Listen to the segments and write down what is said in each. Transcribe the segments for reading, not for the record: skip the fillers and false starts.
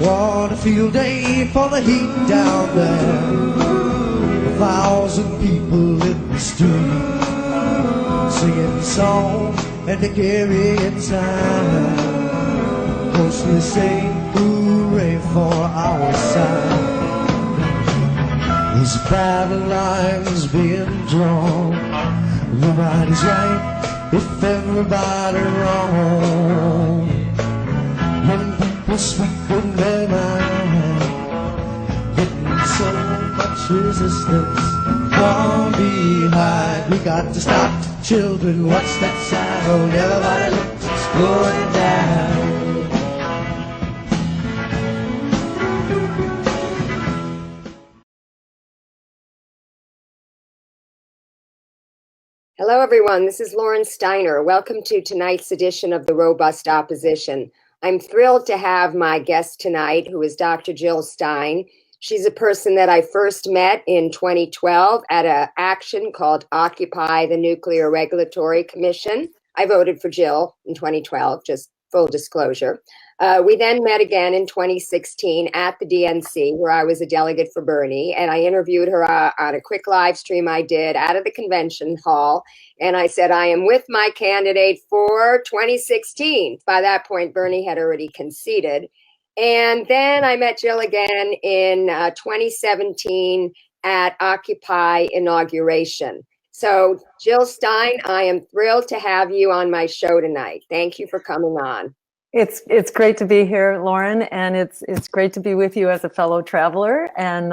What a field day for the heat down there. 1,000 people in the street, singing songs and they carrying signs, mostly saying hooray for our side. There's battle lines being drawn. Nobody's right if everybody wrong. When people speak in their mind, getting so much resistance from behind. We got to stop the children, watch that sound. Everybody look, it's going down. Hello, everyone. This is Lauren Steiner. Welcome to tonight's edition of The Robust Opposition. I'm thrilled to have my guest tonight, who is Dr. Jill Stein. She's a person that I first met in 2012 at an action called Occupy the Nuclear Regulatory Commission. I voted for Jill in 2012, just full disclosure. We then met again in 2016 at the DNC, where I was a delegate for Bernie, and I interviewed her on a quick live stream I did out of the convention hall. And I said, I am with my candidate for 2016. By that point, Bernie had already conceded. And then I met Jill again in 2017 at Occupy inauguration. So Jill Stein, I am thrilled to have you on my show tonight. Thank you for coming on. It's great to be here, Lauren, and it's great to be with you as a fellow traveler. And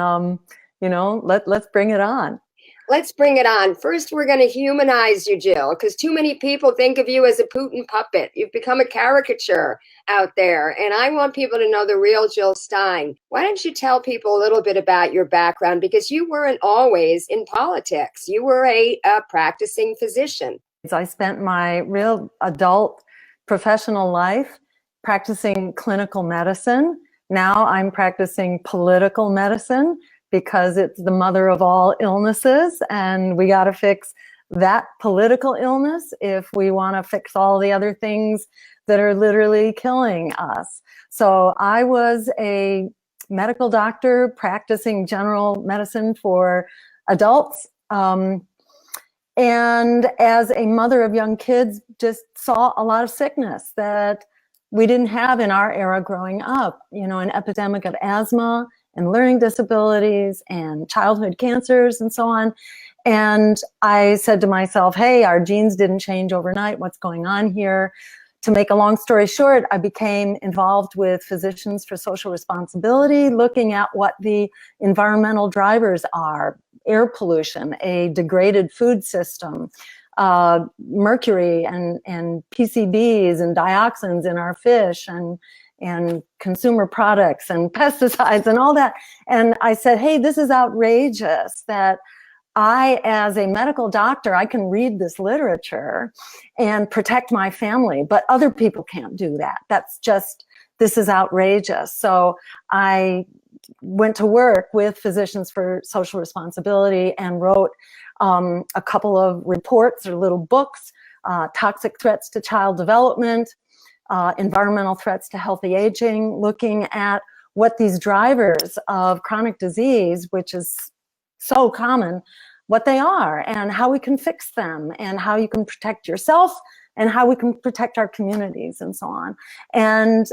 let's bring it on. Let's bring it on. First, we're going to humanize you, Jill, because too many people think of you as a Putin puppet. You've become a caricature out there, and I want people to know the real Jill Stein. Why don't you tell people a little bit about your background? Because you weren't always in politics. You were a practicing physician. I spent my real adult professional life practicing clinical medicine. Now I'm practicing political medicine because it's the mother of all illnesses, and we got to fix that political illness if we want to fix all the other things that are literally killing us. So I was a medical doctor practicing general medicine for adults. And as a mother of young kids, just saw a lot of sickness that we didn't have in our era growing up, an epidemic of asthma and learning disabilities and childhood cancers and so on. And I said to myself, hey, our genes didn't change overnight. What's going on here? To make a long story short, I became involved with Physicians for Social Responsibility, looking at what the environmental drivers are: air pollution, a degraded food system, mercury and PCBs and dioxins in our fish and consumer products and pesticides and all that. And I said, hey, this is outrageous that I, as a medical doctor, I can read this literature and protect my family, but other people can't do that. This is outrageous. So I went to work with Physicians for Social Responsibility and wrote a couple of reports or little books, Toxic Threats to Child Development, Environmental Threats to Healthy Aging, looking at what these drivers of chronic disease, which is so common, what they are and how we can fix them and how you can protect yourself and how we can protect our communities and so on. And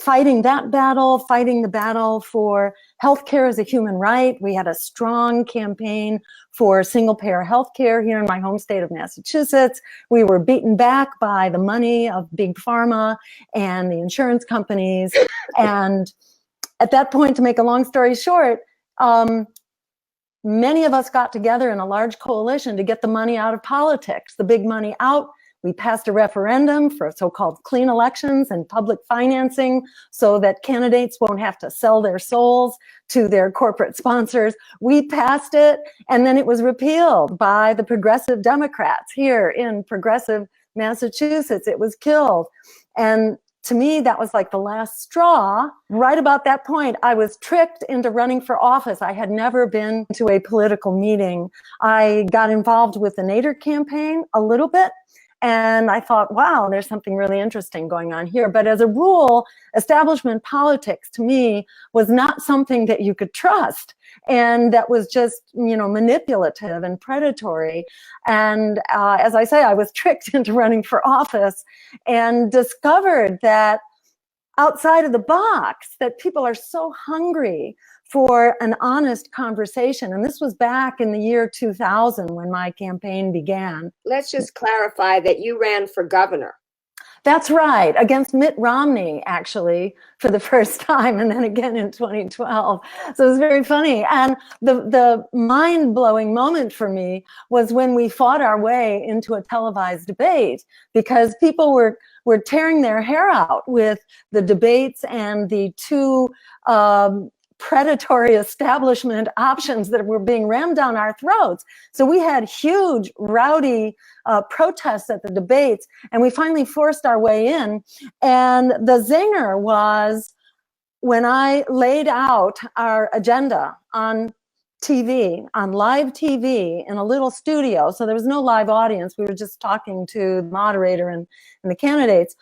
fighting the battle for healthcare as a human right. We had a strong campaign for single-payer healthcare here in my home state of Massachusetts. We were beaten back by the money of big pharma and the insurance companies. And at that point, to make a long story short, many of us got together in a large coalition to get the money out of politics, the big money out. We passed a referendum for so-called clean elections and public financing so that candidates won't have to sell their souls to their corporate sponsors. We passed it, and then it was repealed by the progressive Democrats here in progressive Massachusetts. It was killed. And to me, that was like the last straw. Right about that point, I was tricked into running for office. I had never been to a political meeting. I got involved with the Nader campaign a little bit, And I thought, wow, there's something really interesting going on here. But as a rule, establishment politics to me was not something that you could trust. And that was just, manipulative and predatory. And as I say, I was tricked into running for office and discovered that outside of the box, that people are so hungry for an honest conversation. And this was back in the year 2000 when my campaign began. Let's just clarify that you ran for governor. That's right, against Mitt Romney, actually, for the first time, and then again in 2012. So it was very funny. And the mind-blowing moment for me was when we fought our way into a televised debate, because people were tearing their hair out with the debates and the two predatory establishment options that were being rammed down our throats. So we had huge, rowdy protests at the debates, and we finally forced our way in. And the zinger was when I laid out our agenda on TV, on live TV in a little studio. So there was no live audience. We were just talking to the moderator and the candidates.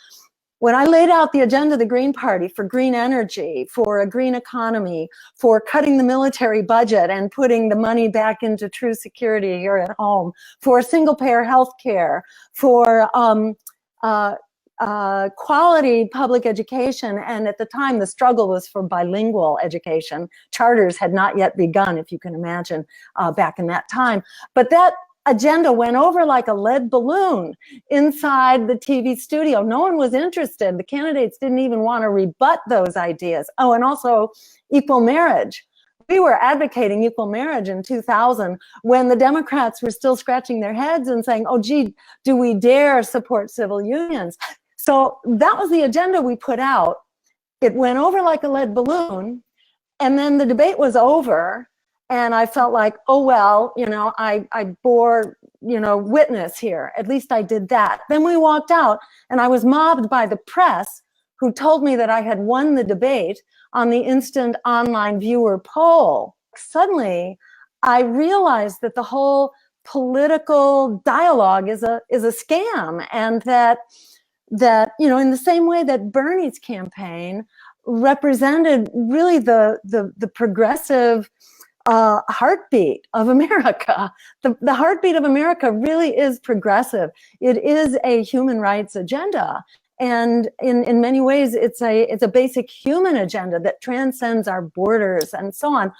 When I laid out the agenda of the Green Party for green energy, for a green economy, for cutting the military budget and putting the money back into true security here at home, for single-payer health care, for quality public education, and at the time the struggle was for bilingual education. Charters had not yet begun, if you can imagine, back in that time. But that agenda went over like a lead balloon inside the TV studio. No one was interested. The candidates didn't even want to rebut those ideas. Oh, and also equal marriage. We were advocating equal marriage in 2000 when the Democrats were still scratching their heads and saying, oh, gee, do we dare support civil unions? So that was the agenda we put out. It went over like a lead balloon, and then the debate was over. And I felt like, oh, well, I bore, witness here. At least I did that. Then we walked out, and I was mobbed by the press, who told me that I had won the debate on the instant online viewer poll. Suddenly, I realized that the whole political dialogue is a scam, and that in the same way that Bernie's campaign represented really the progressive heartbeat of America. The heartbeat of America really is progressive. It is a human rights agenda. And in many ways, it's a basic human agenda that transcends our borders and so on.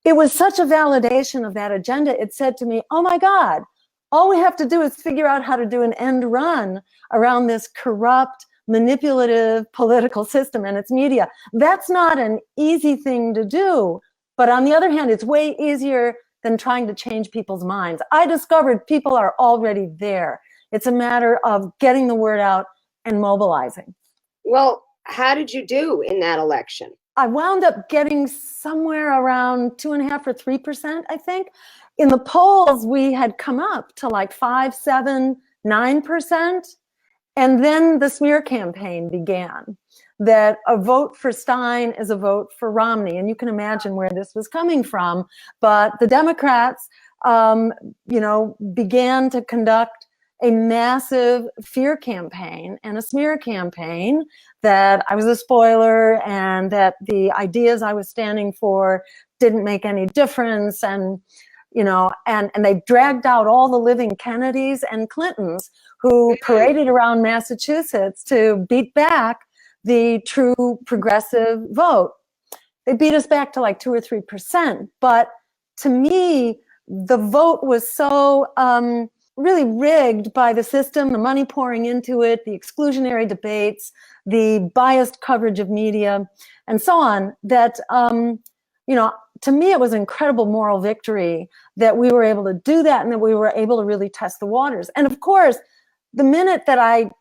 It was such a validation of that agenda. It said to me, oh my God, all we have to do is figure out how to do an end run around this corrupt, manipulative political system and its media. That's not an easy thing to do. But on the other hand, it's way easier than trying to change people's minds. I discovered people are already there. It's a matter of getting the word out and mobilizing. Well, how did you do in that election? I wound up getting somewhere around 2.5 or 3%, I think. In the polls, we had come up to like 5, 7, 9%. And then the smear campaign began, that a vote for Stein is a vote for Romney. And you can imagine where this was coming from. But the Democrats, began to conduct a massive fear campaign and a smear campaign, that I was a spoiler and that the ideas I was standing for didn't make any difference. And they dragged out all the living Kennedys and Clintons who paraded around Massachusetts to beat back the true progressive vote. They beat us back to like 2 or 3%. But to me, the vote was so really rigged by the system, the money pouring into it, the exclusionary debates, the biased coverage of media, and so on, that to me, it was an incredible moral victory that we were able to do that and that we were able to really test the waters. And of course, the minute that I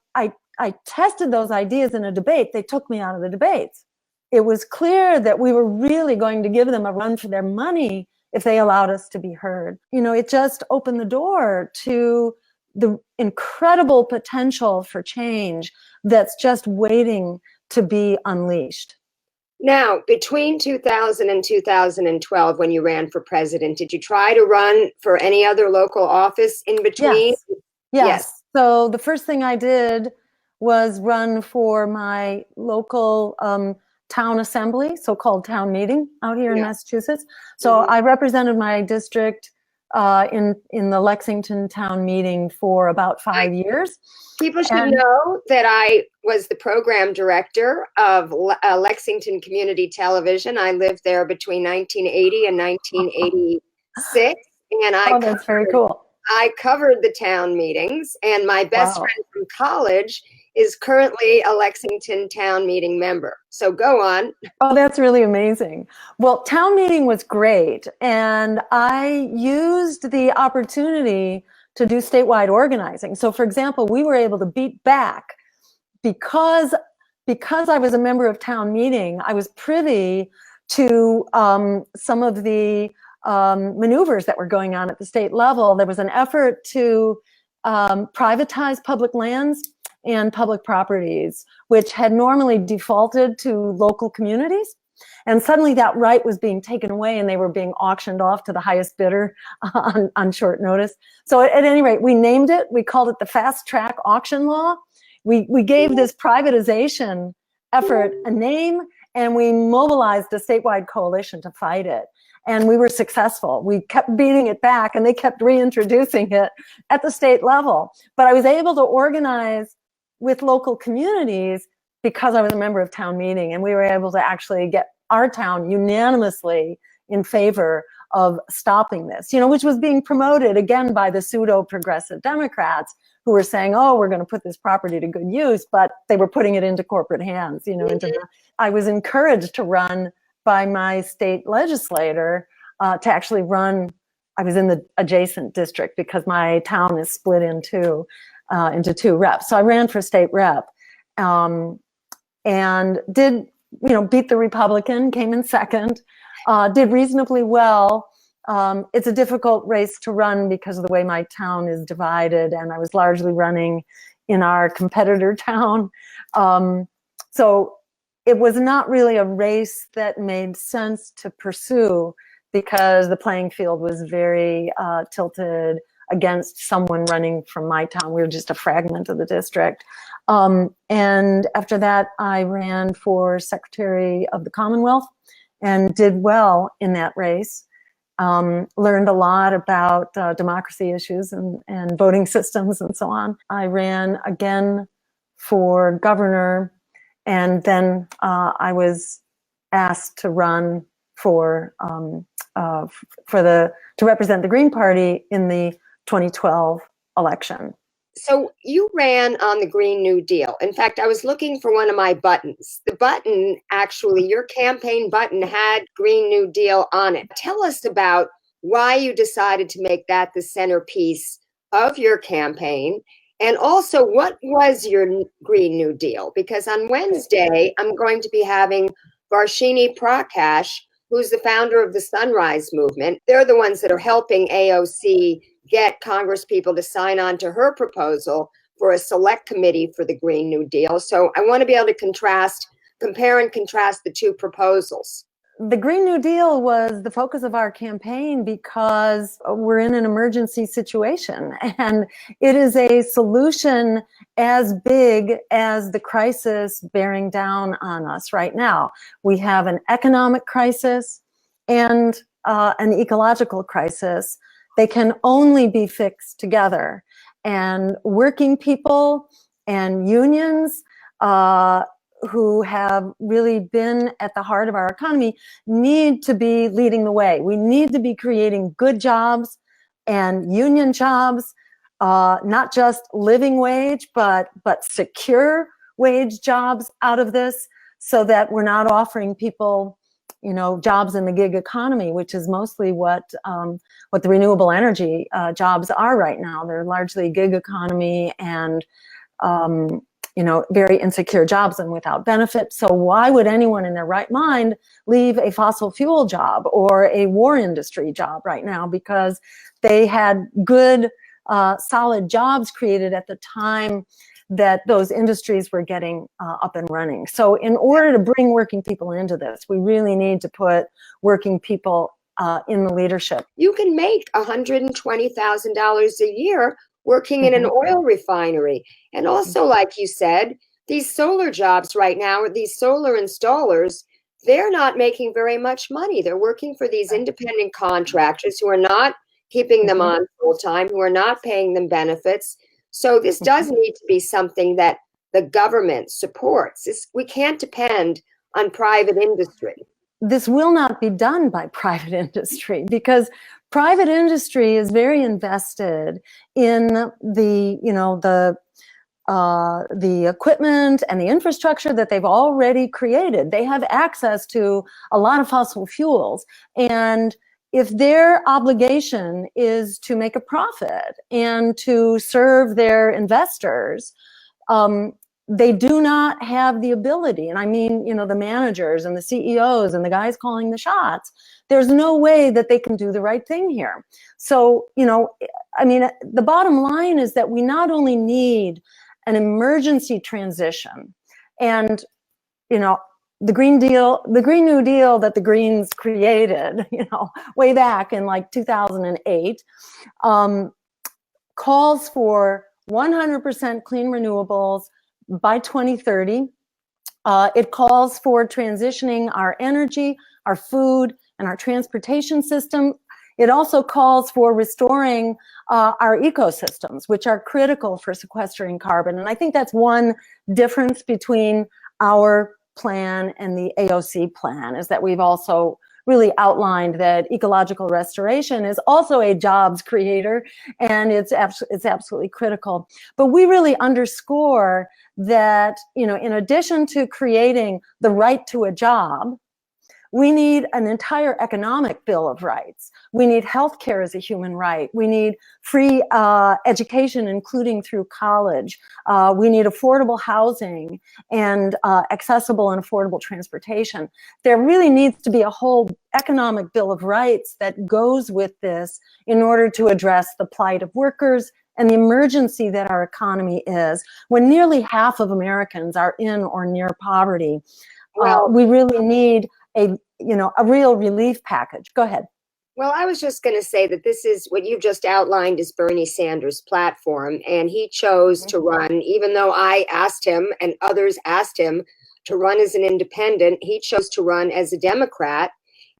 tested those ideas in a debate, they took me out of the debates. It was clear that we were really going to give them a run for their money if they allowed us to be heard. It just opened the door to the incredible potential for change that's just waiting to be unleashed. Now, between 2000 and 2012, when you ran for president, did you try to run for any other local office in between? Yes. So the first thing I did was run for my local town assembly, so-called town meeting out here in Massachusetts. So I represented my district in the Lexington town meeting for about 5 years. People should know that I was the program director of Lexington Community Television. I lived there between 1980 and 1986. And that's very cool. I covered the town meetings, and my best friend from college is currently a Lexington town meeting member. So go on. Oh, that's really amazing. Well, town meeting was great, and I used the opportunity to do statewide organizing. So for example, we were able to beat back because I was a member of town meeting. I was privy to some of the maneuvers that were going on at the state level. There was an effort to privatize public lands and public properties, which had normally defaulted to local communities. And suddenly that right was being taken away, and they were being auctioned off to the highest bidder on short notice. So at any rate, we named it, we called it the fast track auction law. We gave this privatization effort a name, and we mobilized a statewide coalition to fight it. And we were successful. We kept beating it back, and they kept reintroducing it at the state level. But I was able to organize with local communities because I was a member of town meeting, and we were able to actually get our town unanimously in favor of stopping this, which was being promoted again by the pseudo-progressive Democrats who were saying, oh, we're going to put this property to good use, but they were putting it into corporate hands, I was encouraged to run by my state legislator to actually run. I was in the adjacent district because my town is split into two reps. So I ran for state rep and did, beat the Republican, came in second, did reasonably well. It's a difficult race to run because of the way my town is divided, and I was largely running in our competitor town. So it was not really a race that made sense to pursue because the playing field was very tilted against someone running from my town. We were just a fragment of the district. And after that, I ran for Secretary of the Commonwealth and did well in that race. Learned a lot about democracy issues and voting systems and so on. I ran again for governor, and then I was asked to run to represent the Green Party in the 2012 election. So you ran on the Green New Deal. In fact, I was looking for one of my buttons. The button, actually, your campaign button had Green New Deal on it. Tell us about why you decided to make that the centerpiece of your campaign. And also, what was your Green New Deal? Because on Wednesday, I'm going to be having Varshini Prakash, who's the founder of the Sunrise Movement. They're the ones that are helping AOC get Congress people to sign on to her proposal for a select committee for the Green New Deal. So I want to be able to compare and contrast the two proposals. The Green New Deal was the focus of our campaign because we're in an emergency situation, and it is a solution as big as the crisis bearing down on us right now. We have an economic crisis and an ecological crisis. They can only be fixed together. And working people and unions who have really been at the heart of our economy need to be leading the way. We need to be creating good jobs and union jobs, not just living wage, but secure wage jobs out of this, so that we're not offering people jobs in the gig economy, which is mostly what the renewable energy jobs are right now. They're largely gig economy and very insecure jobs and without benefits. So why would anyone in their right mind leave a fossil fuel job or a war industry job right now? Because they had good, solid jobs created at the time that those industries were getting up and running. So in order to bring working people into this, we really need to put working people in the leadership. You can make $120,000 a year working in an oil refinery. And also, like you said, these solar jobs right now, these solar installers, they're not making very much money. They're working for these independent contractors who are not keeping them on full time, who are not paying them benefits. So this does need to be something that the government supports. We can't depend on private industry. This will not be done by private industry because private industry is very invested in the equipment and the infrastructure that they've already created. They have access to a lot of fossil fuels, and if their obligation is to make a profit and to serve their investors, they do not have the ability. And I mean, the managers and the CEOs and the guys calling the shots, there's no way that they can do the right thing here. So, I mean, the bottom line is that we not only need an emergency transition and, the Green New Deal that the Greens created, way back in like 2008, calls for 100% clean renewables by 2030. It calls for transitioning our energy, our food, and our transportation system. It also calls for restoring our ecosystems, which are critical for sequestering carbon. And I think that's one difference between our plan and the AOC plan, is that we've also really outlined that ecological restoration is also a jobs creator, and it's absolutely critical. But we really underscore that, in addition to creating the right to a job, we need an entire economic bill of rights. We need healthcare as a human right. We need free education, including through college. We need affordable housing and accessible and affordable transportation. There really needs to be a whole economic bill of rights that goes with this in order to address the plight of workers and the emergency that our economy is, when nearly half of Americans are in or near poverty. Well, we really need a real relief package. Go ahead. Well, I was just going to say that this is what you just outlined is Bernie Sanders' platform, and he chose to run, even though I asked him and others asked him to run as an independent, he chose to run as a Democrat.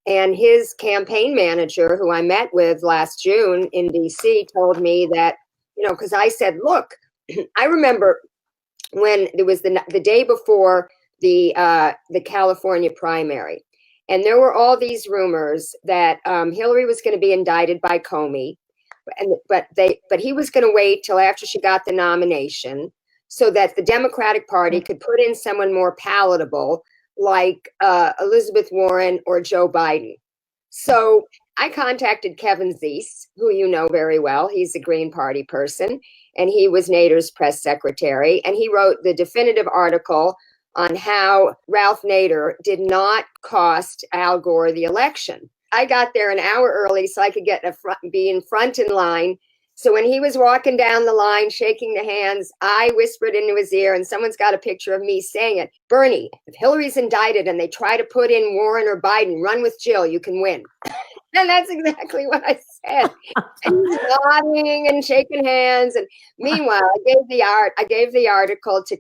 And his campaign manager, who I met with last June in DC, told me that, because I said, look, I remember when there was the day before the California primary, and there were all these rumors that Hillary was going to be indicted by Comey, but he was going to wait till after she got the nomination so that the Democratic Party could put in someone more palatable, like Elizabeth Warren or Joe Biden. So I contacted Kevin Zeese, who you know very well. He's a Green Party person, and he was Nader's press secretary, and he wrote the definitive article on how Ralph Nader did not cost Al Gore the election. I got there an hour early so I could be in front in line. So when he was walking down the line, shaking the hands, I whispered into his ear, and someone's got a picture of me saying it, Bernie, if Hillary's indicted and they try to put in Warren or Biden, run with Jill, you can win. And that's exactly what I said. And he's nodding and shaking hands. And meanwhile, I gave the article to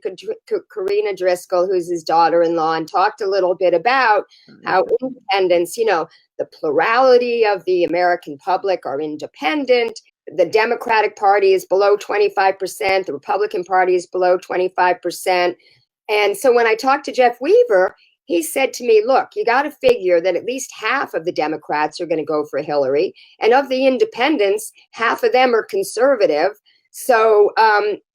Karina Driscoll, who's his daughter-in-law, and talked a little bit about how independents, the plurality of the American public are independent. The Democratic Party is below 25%. The Republican Party is below 25%. And so when I talked to Jeff Weaver, he said to me, look, you got to figure that at least half of the Democrats are going to go for Hillary. And of the independents, half of them are conservative. So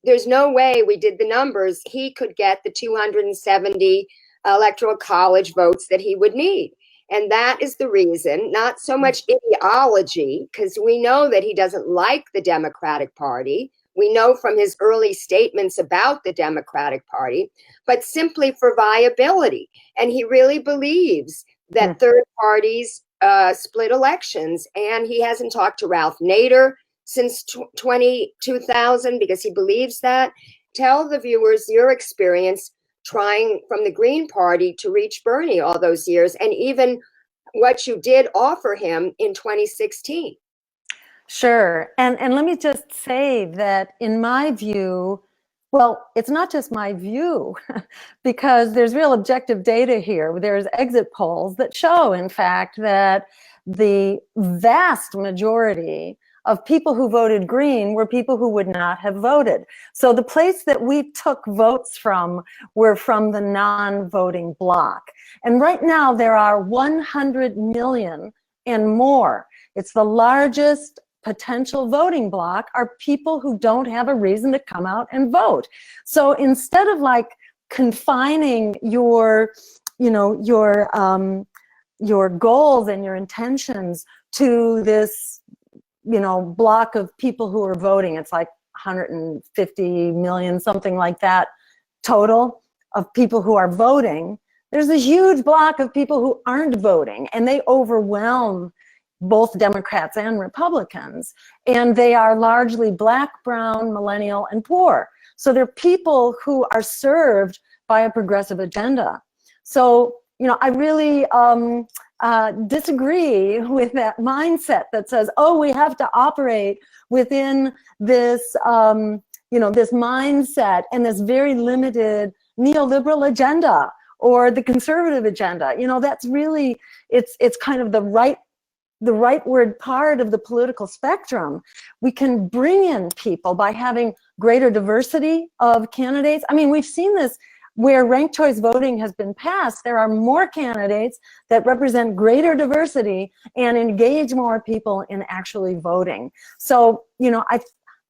there's no way, we did the numbers, he could get the 270 electoral college votes that he would need. And that is the reason, not so much ideology, because we know that he doesn't like the Democratic Party. We know from his early statements about the Democratic Party, but simply for viability. And he really believes that third parties split elections. And he hasn't talked to Ralph Nader since 2000 because he believes that. Tell the viewers your experience trying from the Green Party to reach Bernie all those years, and even what you did offer him in 2016. Sure. And let me just say that in my view, well, it's not just my view, because there's real objective data here. There's exit polls that show, in fact, that the vast majority of people who voted green were people who would not have voted. So the place that we took votes from were from the non-voting bloc. And right now there are 100 million and more. It's the largest potential voting bloc are people who don't have a reason to come out and vote. So instead of like confining your, your goals and your intentions to this, block of people who are voting, it's like 150 million, something like that, total of people who are voting. There's a huge block of people who aren't voting, and they overwhelm both Democrats and Republicans, and they are largely Black, brown, millennial, and poor. So they're people who are served by a progressive agenda. So, I really disagree with that mindset that says, oh, we have to operate within this, this mindset and this very limited neoliberal agenda or the conservative agenda. That's really, it's kind of the rightward part of the political spectrum. We can bring in people by having greater diversity of candidates. I mean, we've seen this where ranked choice voting has been passed. There are more candidates that represent greater diversity and engage more people in actually voting. So,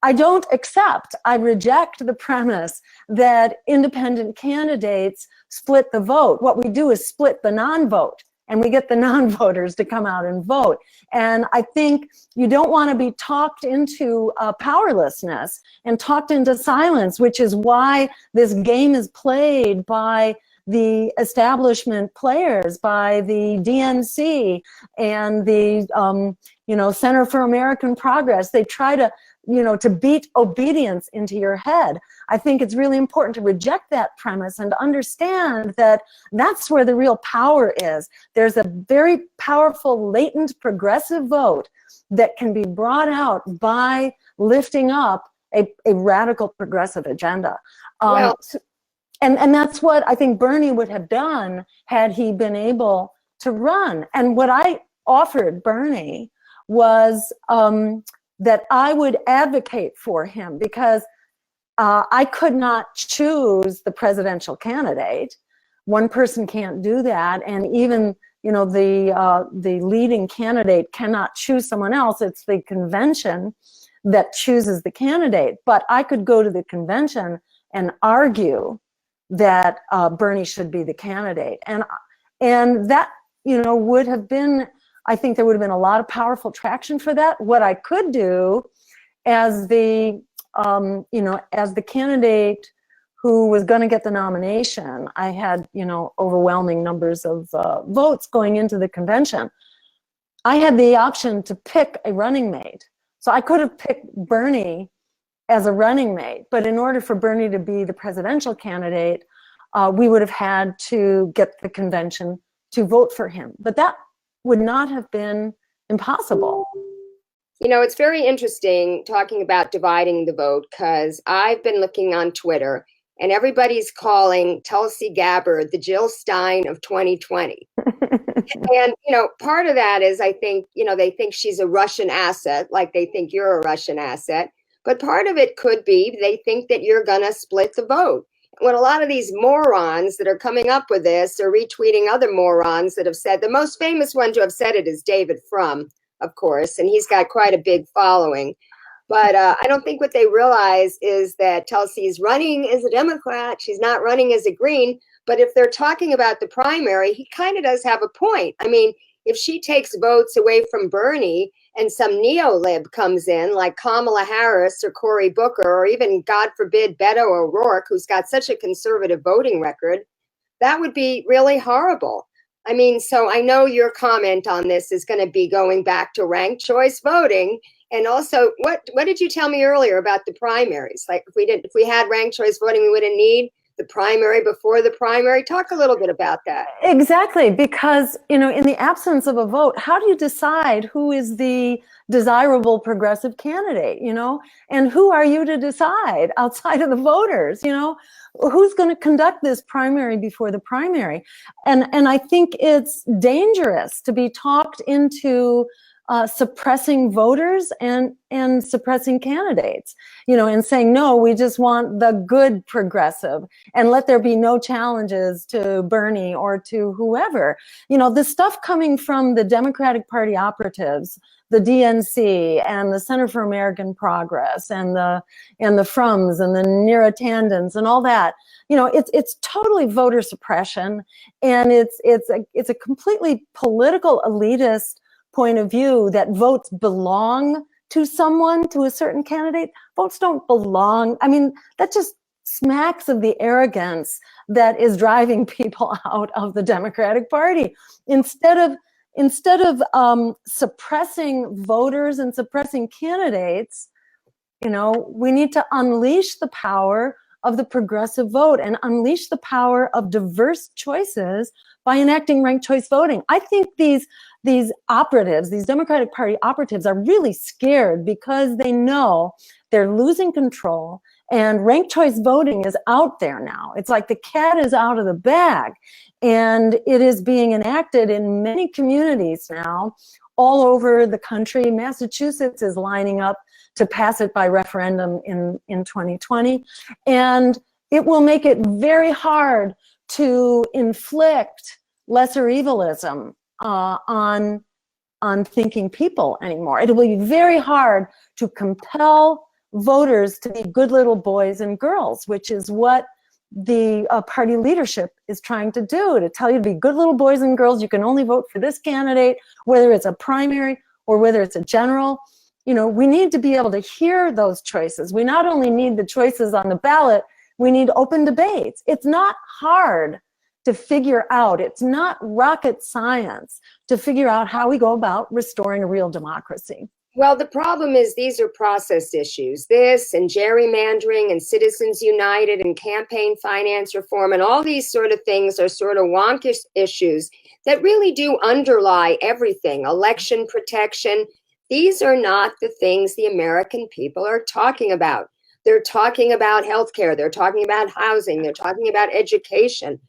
I don't accept, I reject the premise that independent candidates split the vote. What we do is split the non-vote, and we get the non-voters to come out and vote. And I think you don't want to be talked into powerlessness and talked into silence, which is why this game is played by the establishment players, by the DNC and the Center for American Progress. They try to to beat obedience into your head. I think it's really important to reject that premise and understand that that's where the real power is. There's a very powerful latent progressive vote that can be brought out by lifting up a radical progressive agenda. And that's what I think Bernie would have done had he been able to run. And what I offered Bernie was that I would advocate for him, because I could not choose the presidential candidate. One person can't do that, and even the leading candidate cannot choose someone else. It's the convention that chooses the candidate. But I could go to the convention and argue that Bernie should be the candidate, and that would have been. I think there would have been a lot of powerful traction for that. What I could do as the, as the candidate who was going to get the nomination, I had, overwhelming numbers of votes going into the convention. I had the option to pick a running mate. So I could have picked Bernie as a running mate, but in order for Bernie to be the presidential candidate, we would have had to get the convention to vote for him. But that would not have been impossible. It's very interesting talking about dividing the vote, because I've been looking on Twitter and everybody's calling Tulsi Gabbard the Jill Stein of 2020. And, part of that is, I think, they think she's a Russian asset, like they think you're a Russian asset. But part of it could be they think that you're going to split the vote. When a lot of these morons that are coming up with this are retweeting other morons that have said, the most famous one to have said it is David Frum, of course, and he's got quite a big following. But I don't think what they realize is that Tulsi's running as a Democrat. She's not running as a Green. But if they're talking about the primary, he kind of does have a point. I mean, if she takes votes away from Bernie and some neo-lib comes in like Kamala Harris or Cory Booker, or even, God forbid, Beto O'Rourke, who's got such a conservative voting record, that would be really horrible. I mean, so I know your comment on this is going to be going back to ranked choice voting. And also, what did you tell me earlier about the primaries? Like, if we had ranked choice voting, we wouldn't need the primary before the primary. Talk a little bit about that. Exactly, because, in the absence of a vote, how do you decide who is the desirable progressive candidate, and who are you to decide outside of the voters, who's going to conduct this primary before the primary? And I think it's dangerous to be talked into suppressing voters and suppressing candidates, and saying, no, we just want the good progressive and let there be no challenges to Bernie or to whoever. The stuff coming from the Democratic Party operatives, the DNC and the Center for American Progress and the Frums and the Neera Tandons and all that, it's totally voter suppression, and it's a completely political elitist point of view that votes belong to someone, to a certain candidate. Votes don't belong. I mean, that just smacks of the arrogance that is driving people out of the Democratic Party. Instead of suppressing voters and suppressing candidates, we need to unleash the power of the progressive vote and unleash the power of diverse choices by enacting ranked choice voting. I think these operatives, these Democratic Party operatives, are really scared because they know they're losing control, and ranked choice voting is out there now. It's like the cat is out of the bag, and it is being enacted in many communities now all over the country. Massachusetts is lining up to pass it by referendum in 2020. And it will make it very hard to inflict lesser evilism on thinking people anymore. It will be very hard to compel voters to be good little boys and girls, which is what the party leadership is trying to do, to tell you to be good little boys and girls. You can only vote for this candidate, whether it's a primary or whether it's a general. We need to be able to hear those choices. We not only need the choices on the ballot, we need open debates. It's not hard to figure out. It's not rocket science to figure out how we go about restoring a real democracy. Well, the problem is these are process issues. This and gerrymandering and Citizens United and campaign finance reform and all these sort of things are sort of wonkish issues that really do underlie everything. Election protection. These are not the things the American people are talking about. They're talking about healthcare. They're talking about housing. They're talking about education.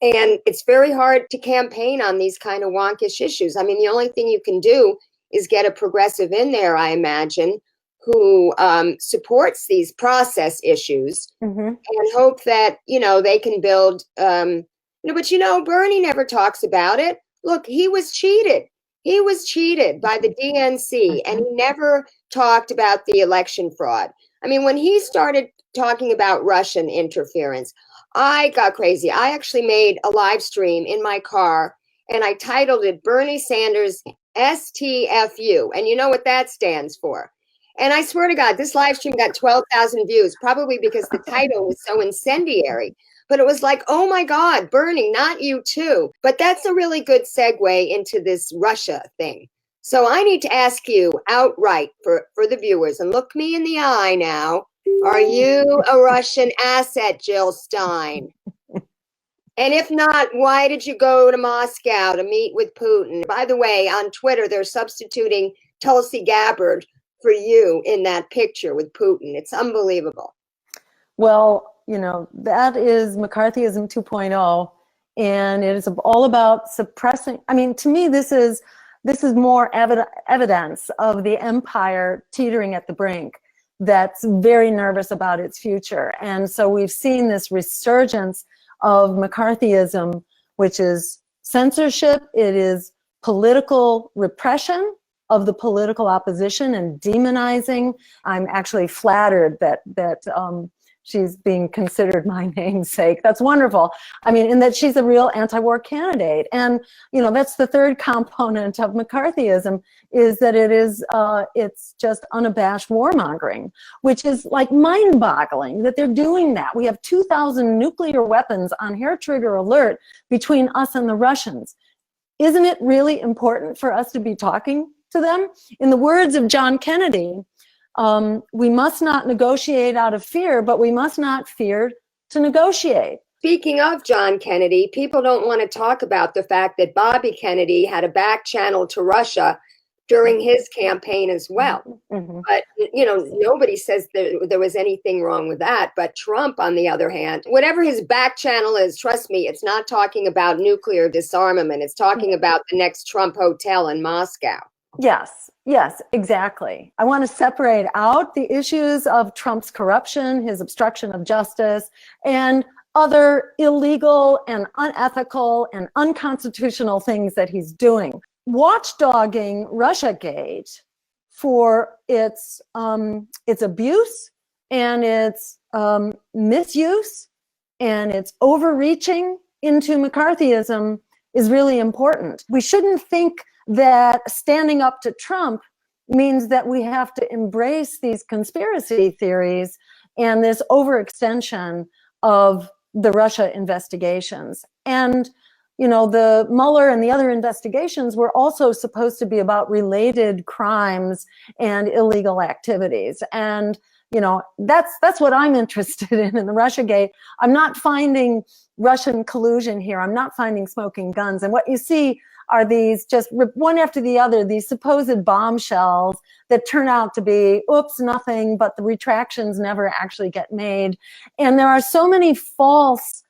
And it's very hard to campaign on these kind of wonkish issues. I mean, the only thing you can do is get a progressive in there, I imagine, who supports these process issues and hope that, they can build, but Bernie never talks about it. Look, he was cheated. He was cheated by the DNC, and he never talked about the election fraud. I mean, when he started talking about Russian interference, I got crazy. I actually made a live stream in my car, and I titled it Bernie Sanders STFU. And you know what that stands for. And I swear to God, this live stream got 12,000 views, probably because the title was so incendiary. But it was like, oh my God, Bernie, not you too. But that's a really good segue into this Russia thing. So I need to ask you outright for the viewers, and look me in the eye now. Are you a Russian asset, Jill Stein? And if not, why did you go to Moscow to meet with Putin? By the way, on Twitter, they're substituting Tulsi Gabbard for you in that picture with Putin. It's unbelievable. Well, that is McCarthyism 2.0, and it is all about suppressing. I mean, to me, this is more evidence of the empire teetering at the brink that's very nervous about its future. And so we've seen this resurgence of McCarthyism, which is censorship. It is political repression of the political opposition and demonizing. I'm actually flattered that she's being considered my namesake. That's wonderful. I mean, in that she's a real anti-war candidate. And, that's the third component of McCarthyism, is that it's just unabashed warmongering, which is like mind-boggling that they're doing that. We have 2,000 nuclear weapons on hair trigger alert between us and the Russians. Isn't it really important for us to be talking to them? In the words of John Kennedy, we must not negotiate out of fear, but we must not fear to negotiate. Speaking of John Kennedy, people don't want to talk about the fact that Bobby Kennedy had a back channel to Russia during his campaign as well. Mm-hmm. But, you know, nobody says there was anything wrong with that. But Trump, on the other hand, whatever his back channel is, trust me, it's not talking about nuclear disarmament. It's talking about the next Trump hotel in Moscow. Yes, exactly. I want to separate out the issues of Trump's corruption, his obstruction of justice, and other illegal and unethical and unconstitutional things that he's doing. Watchdogging Russiagate for its abuse and its misuse and its overreaching into McCarthyism is really important. We shouldn't think that standing up to Trump means that we have to embrace these conspiracy theories and this overextension of the Russia investigations. And, you know, the Mueller and the other investigations were also supposed to be about related crimes and illegal activities. And, you know, that's what I'm interested in the Russiagate. I'm not finding Russian collusion here. I'm not finding smoking guns. And what you see are these just one after the other, these supposed bombshells that turn out to be, oops, nothing, but the retractions never actually get made. And there are so many false,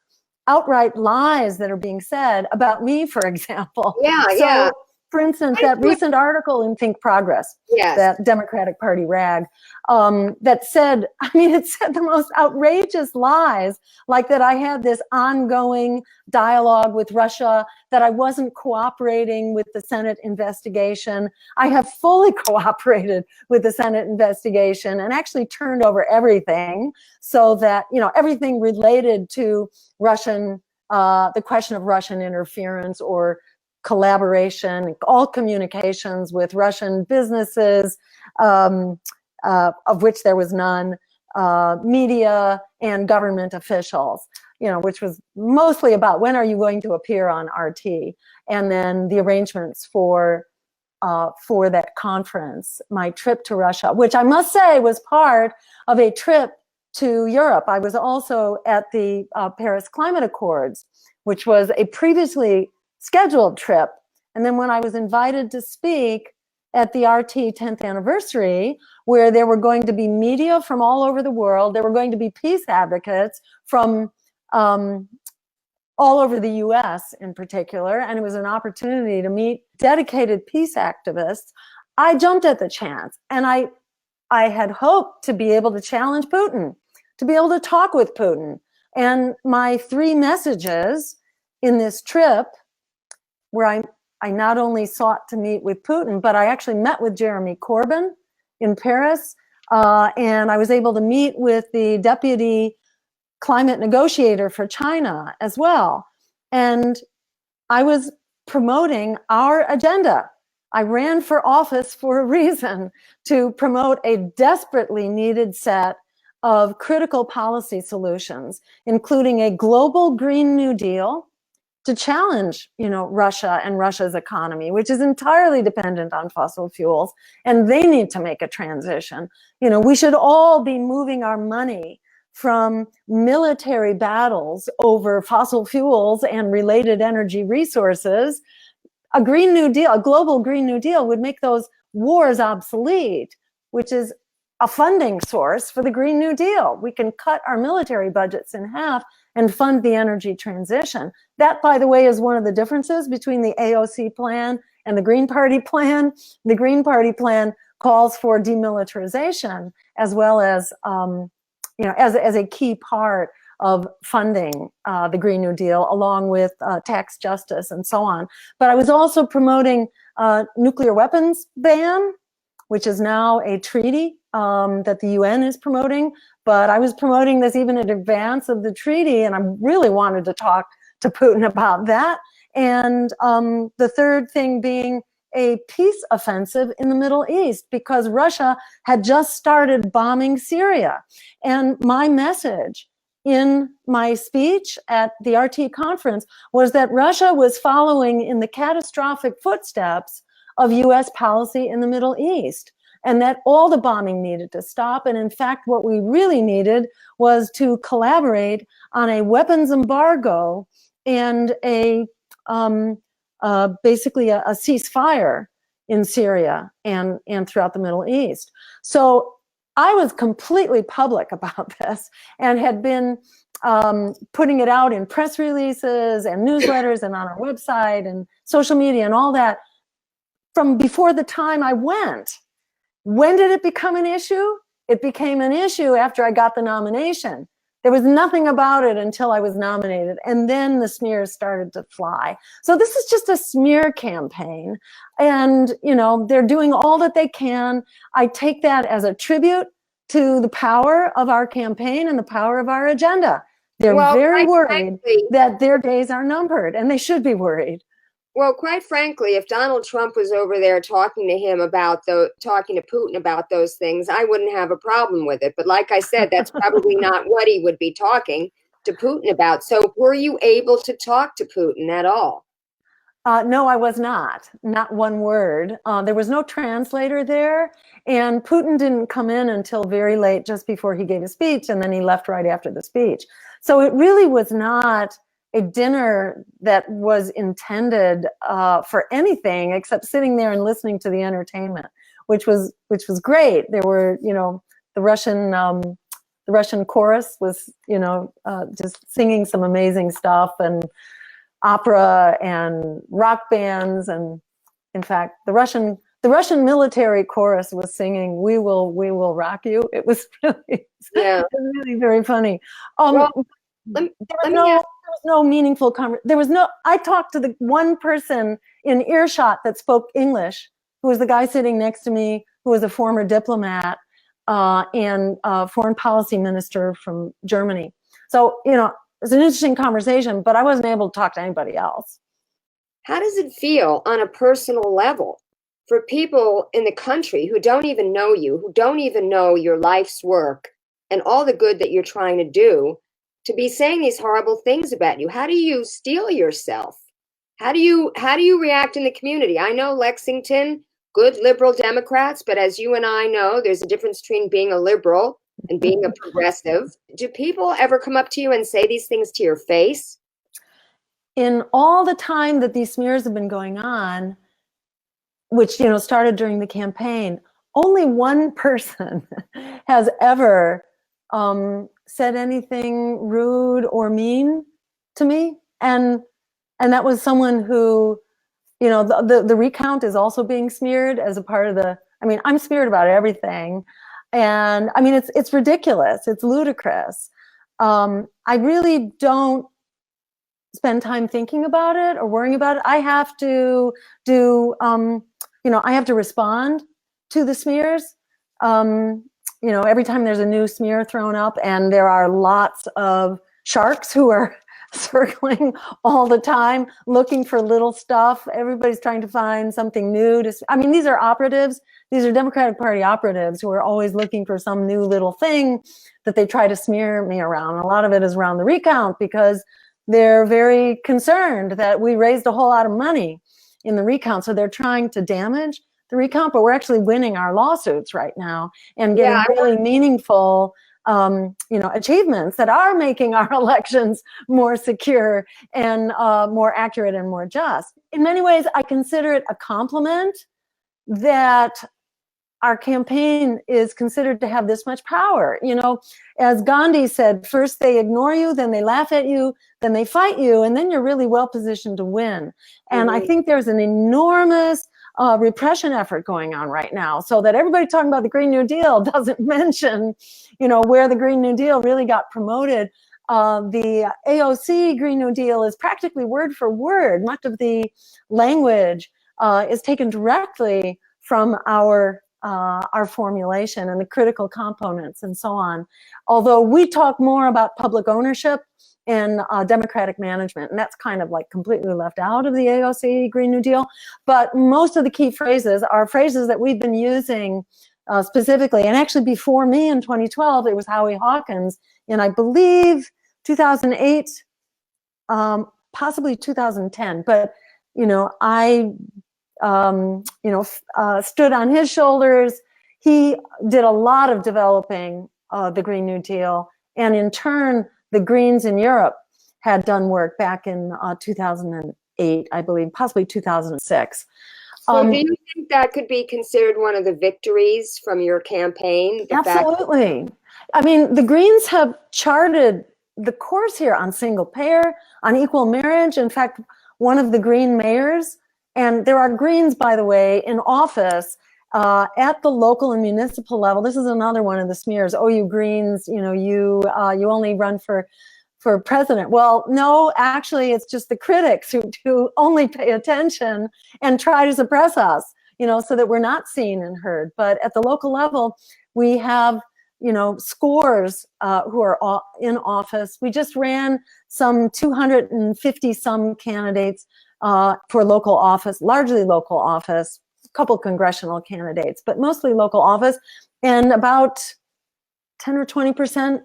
outright lies that are being said about me, for example. Yeah. For instance, that recent article in Think Progress, that Democratic Party rag, that said, I mean, it said the most outrageous lies, like that I had this ongoing dialogue with Russia, that I wasn't cooperating with the Senate investigation. I have fully cooperated with the Senate investigation and actually turned over everything so that, you know, everything related to Russian, the question of Russian interference or collaboration, all communications with Russian businesses, of which there was none, media and government officials, you know, which was mostly about when are you going to appear on RT, and then the arrangements for that conference, my trip to Russia, which I must say was part of a trip to Europe. I was also at the Paris Climate Accords, which was a previously scheduled trip. And then when I was invited to speak at the RT 10th anniversary, where there were going to be media from all over the world, there were going to be peace advocates from all over the US in particular, and it was an opportunity to meet dedicated peace activists, I jumped at the chance. And I had hoped to be able to challenge Putin, to be able to talk with Putin. And my 3 messages in this trip, where I not only sought to meet with Putin, but I actually met with Jeremy Corbyn in Paris, and I was able to meet with the deputy climate negotiator for China as well. And I was promoting our agenda. I ran for office for a reason, to promote a desperately needed set of critical policy solutions, including a global Green New Deal, to challenge, you know, Russia and Russia's economy, which is entirely dependent on fossil fuels, and they need to make a transition. You know, we should all be moving our money from military battles over fossil fuels and related energy resources. A Green New Deal, a global Green New Deal, would make those wars obsolete, which is a funding source for the Green New Deal. We can cut our military budgets in half and fund the energy transition. That, by the way, is one of the differences between the AOC plan and the Green Party plan. The Green Party plan calls for demilitarization as well as, you know, as a key part of funding the Green New Deal, along with tax justice and so on. But I was also promoting nuclear weapons ban, which is now a treaty that the UN is promoting. But I was promoting this even in advance of the treaty, and I really wanted to talk to Putin about that. And the third thing being a peace offensive in the Middle East, because Russia had just started bombing Syria. And my message in my speech at the RT conference was that Russia was following in the catastrophic footsteps of US policy in the Middle East. and that all the bombing needed to stop. And in fact, what we really needed was to collaborate on a weapons embargo and basically a ceasefire in Syria and throughout the Middle East. So I was completely public about this and had been putting it out in press releases and newsletters and on our website and social media and all that from before the time I went. When did it become an issue? It became an issue after I got the nomination. There was nothing about it until I was nominated, and then the smears started to fly. So this is just a smear campaign, and they're doing all that they can. I take that as a tribute to the power of our campaign and the power of our agenda. They're very worried that their days are numbered, and they should be worried. Well, quite frankly, if Donald Trump was over there talking to Putin about those things, I wouldn't have a problem with it. But like I said, that's probably not what he would be talking to Putin about. So were you able to talk to Putin at all? No, I was not one word. There was no translator there, and Putin didn't come in until very late, just before he gave his speech, and then he left right after the speech. So it really was not a dinner that was intended for anything except sitting there and listening to the entertainment, which was great. There were, the Russian chorus was, just singing some amazing stuff, and opera and rock bands, and in fact, the Russian military chorus was singing "We Will Rock You." It was really, it was really very funny. There was no meaningful conversation. I talked to the one person in earshot that spoke English, who was the guy sitting next to me, who was a former diplomat and foreign policy minister from Germany. So, it was an interesting conversation, but I wasn't able to talk to anybody else. How does it feel on a personal level for people in the country who don't even know you, who don't even know your life's work and all the good that you're trying to do, to be saying these horrible things about you? How do you steel yourself? How do you react in the community? I know Lexington, good liberal Democrats, but as you and I know, there's a difference between being a liberal and being a progressive. Do people ever come up to you and say these things to your face? In all the time that these smears have been going on, which started during the campaign, only one person has ever said anything rude or mean to me, and that was someone who, the recount is also being smeared as a part of the. I'm smeared about everything, and it's ridiculous, it's ludicrous. I really don't spend time thinking about it or worrying about it. I have to do, I have to respond to the smears. Every time there's a new smear thrown up, and there are lots of sharks who are circling all the time, looking for little stuff. Everybody's trying to find something new. These are operatives. These are Democratic Party operatives who are always looking for some new little thing that they try to smear me around. A lot of it is around the recount, because they're very concerned that we raised a whole lot of money in the recount. So they're trying to damage the recount, but we're actually winning our lawsuits right now and getting really meaningful achievements that are making our elections more secure and more accurate and more just. In many ways, I consider it a compliment that our campaign is considered to have this much power. As Gandhi said, first they ignore you, then they laugh at you, then they fight you, and then you're really well positioned to win. And I think there's an enormous repression effort going on right now, so that everybody talking about the Green New Deal doesn't mention, where the Green New Deal really got promoted. The AOC Green New Deal is practically word for word. Much of the language is taken directly from our formulation and the critical components and so on. Although we talk more about public ownership and democratic management, and that's kind of like completely left out of the AOC Green New Deal. But most of the key phrases are phrases that we've been using specifically, and actually before me in 2012, it was Howie Hawkins in, I believe, 2008, possibly 2010. But I stood on his shoulders. he did a lot of developing the Green New Deal, and in turn, the Greens in Europe had done work back in 2008, I believe, possibly 2006. So do you think that could be considered one of the victories from your campaign? Absolutely. I mean, the Greens have charted the course here on single payer, on equal marriage. In fact, one of the Green mayors, and there are Greens, by the way, in office at the local and municipal level. This is another one of the smears. Oh, you Greens, you know, you only run for president. Well, no, actually, it's just the critics who only pay attention and try to suppress us, you know, so that we're not seen and heard. But at the local level, we have, you know, scores who are in office. We just ran some 250 some candidates for local office, largely local office, a couple congressional candidates, but mostly local office, and about 10 or 20%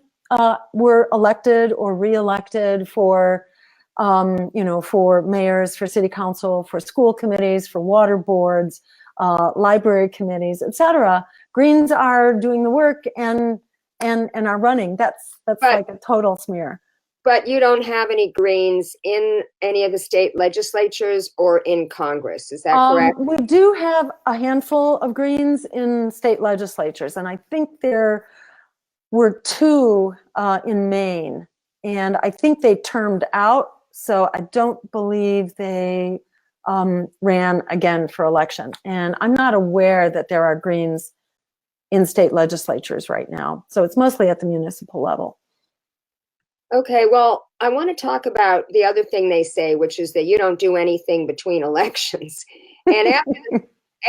were elected or re-elected for, you know, for mayors, for city council, for school committees, for water boards, library committees, etc. Greens are doing the work and are running. That's like a total smear. But you don't have any Greens in any of the state legislatures or in Congress, is that correct? We do have a handful of Greens in state legislatures, and I think there were 2 in Maine, and I think they termed out, so I don't believe they ran again for election. And I'm not aware that there are Greens in state legislatures right now, so it's mostly at the municipal level. Okay, well, I want to talk about the other thing they say, which is that you don't do anything between elections. And